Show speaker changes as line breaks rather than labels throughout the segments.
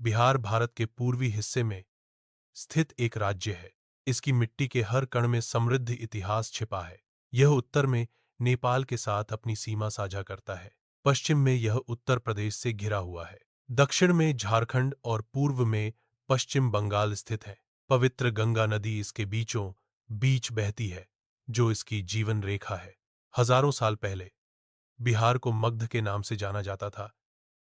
बिहार भारत के पूर्वी हिस्से में स्थित एक राज्य है। इसकी मिट्टी के हर कण में समृद्ध इतिहास छिपा है। यह उत्तर में नेपाल के साथ अपनी सीमा साझा करता है। पश्चिम में यह उत्तर प्रदेश से घिरा हुआ है। दक्षिण में झारखंड और पूर्व में पश्चिम बंगाल स्थित है। पवित्र गंगा नदी इसके बीचों बीच बहती है, जो इसकी जीवन रेखा है। हजारों साल पहले बिहार को मगध के नाम से जाना जाता था,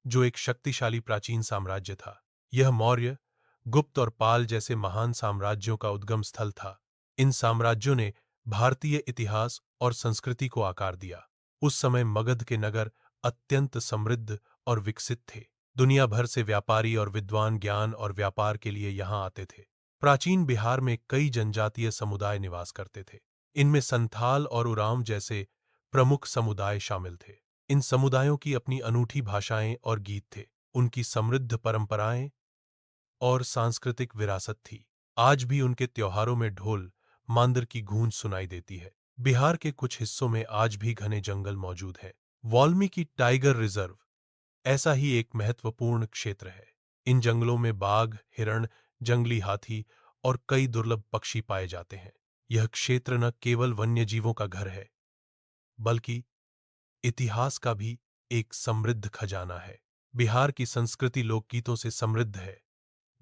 जो एक शक्तिशाली प्राचीन साम्राज्य था। यह मौर्य, गुप्त और पाल जैसे महान साम्राज्यों का उद्गम स्थल था। इन साम्राज्यों ने भारतीय इतिहास और संस्कृति को आकार दिया। उस समय मगध के नगर अत्यंत समृद्ध और विकसित थे। दुनिया भर से व्यापारी और विद्वान ज्ञान और व्यापार के लिए यहाँ आते थे। प्राचीन बिहार में कई जनजातीय समुदाय निवास करते थे। इनमें संथाल और उरांव जैसे प्रमुख समुदाय शामिल थे। इन समुदायों की अपनी अनूठी भाषाएं और गीत थे। उनकी समृद्ध परंपराएं और सांस्कृतिक विरासत थी। आज भी उनके त्योहारों में ढोल मांदर की गूंज सुनाई देती है। बिहार के कुछ हिस्सों में आज भी घने जंगल मौजूद हैं। वाल्मीकि टाइगर रिजर्व ऐसा ही एक महत्वपूर्ण क्षेत्र है। इन जंगलों में बाघ, हिरण, जंगली हाथी और कई दुर्लभ पक्षी पाए जाते हैं। यह क्षेत्र न केवल वन्यजीवों का घर है, बल्कि इतिहास का भी एक समृद्ध खजाना है। बिहार की संस्कृति लोकगीतों से समृद्ध है,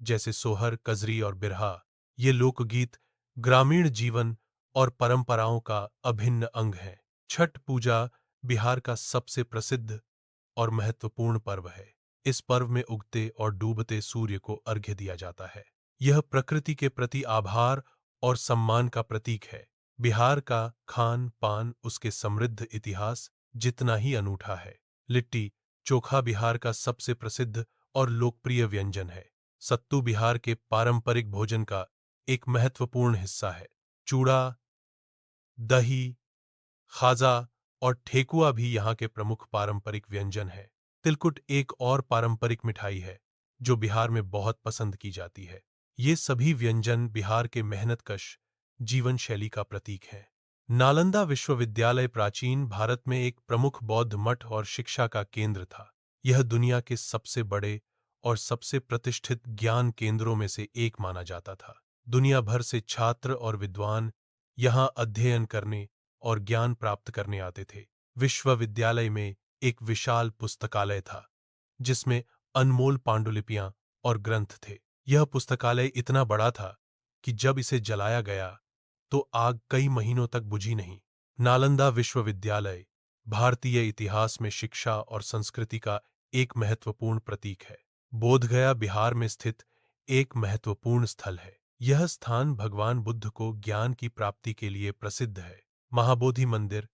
जैसे सोहर, कजरी और बिरहा। ये लोकगीत ग्रामीण जीवन और परंपराओं का अभिन्न अंग हैं। छठ पूजा बिहार का सबसे प्रसिद्ध और महत्वपूर्ण पर्व है। इस पर्व में उगते और डूबते सूर्य को अर्घ्य दिया जाता है। यह प्रकृति के प्रति आभार और सम्मान का प्रतीक है। बिहार का खान पान उसके समृद्ध इतिहास जितना ही अनूठा है। लिट्टी चोखा बिहार का सबसे प्रसिद्ध और लोकप्रिय व्यंजन है। सत्तू बिहार के पारंपरिक भोजन का एक महत्वपूर्ण हिस्सा है। चूड़ा, दही, खाजा और ठेकुआ भी यहाँ के प्रमुख पारंपरिक व्यंजन हैं। तिलकुट एक और पारंपरिक मिठाई है, जो बिहार में बहुत पसंद की जाती है। ये सभी व्यंजन बिहार के मेहनतकश जीवन शैली का प्रतीक हैं। नालंदा विश्वविद्यालय प्राचीन भारत में एक प्रमुख बौद्ध मठ और शिक्षा का केंद्र था। यह दुनिया के सबसे बड़े और सबसे प्रतिष्ठित ज्ञान केंद्रों में से एक माना जाता था। दुनिया भर से छात्र और विद्वान यहाँ अध्ययन करने और ज्ञान प्राप्त करने आते थे। विश्वविद्यालय में एक विशाल पुस्तकालय था, जिसमें अनमोल पांडुलिपियां और ग्रंथ थे। यह पुस्तकालय इतना बड़ा था कि जब इसे जलाया गया तो आग कई महीनों तक बुझी नहीं। नालंदा विश्वविद्यालय भारतीय इतिहास में शिक्षा और संस्कृति का एक महत्वपूर्ण प्रतीक है। बोधगया बिहार में स्थित एक महत्वपूर्ण स्थल है। यह स्थान भगवान बुद्ध को ज्ञान की प्राप्ति के लिए प्रसिद्ध है। महाबोधि मंदिर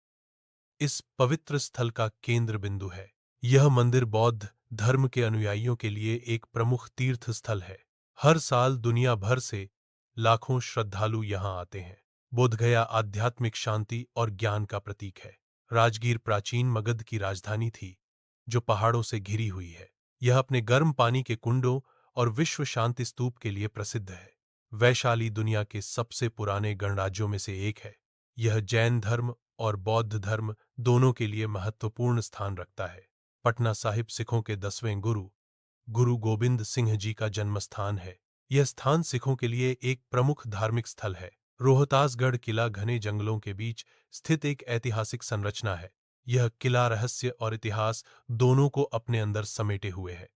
इस पवित्र स्थल का केंद्र बिंदु है। यह मंदिर बौद्ध धर्म के अनुयायियों के लिए एक प्रमुख तीर्थ स्थल है। हर साल दुनिया भर से लाखों श्रद्धालु यहाँ आते हैं। बोधगया आध्यात्मिक शांति और ज्ञान का प्रतीक है। राजगीर प्राचीन मगध की राजधानी थी, जो पहाड़ों से घिरी हुई है। यह अपने गर्म पानी के कुंडों और विश्व शांति स्तूप के लिए प्रसिद्ध है। वैशाली दुनिया के सबसे पुराने गणराज्यों में से एक है। यह जैन धर्म और बौद्ध धर्म दोनों के लिए महत्वपूर्ण स्थान रखता है। पटना साहिब सिखों के 10वें गुरु गुरु गोबिंद सिंह जी का जन्मस्थान है। यह स्थान सिखों के लिए एक प्रमुख धार्मिक स्थल है। रोहतासगढ़ किला घने जंगलों के बीच स्थित एक ऐतिहासिक संरचना है। यह किला रहस्य और इतिहास दोनों को अपने अंदर समेटे हुए है।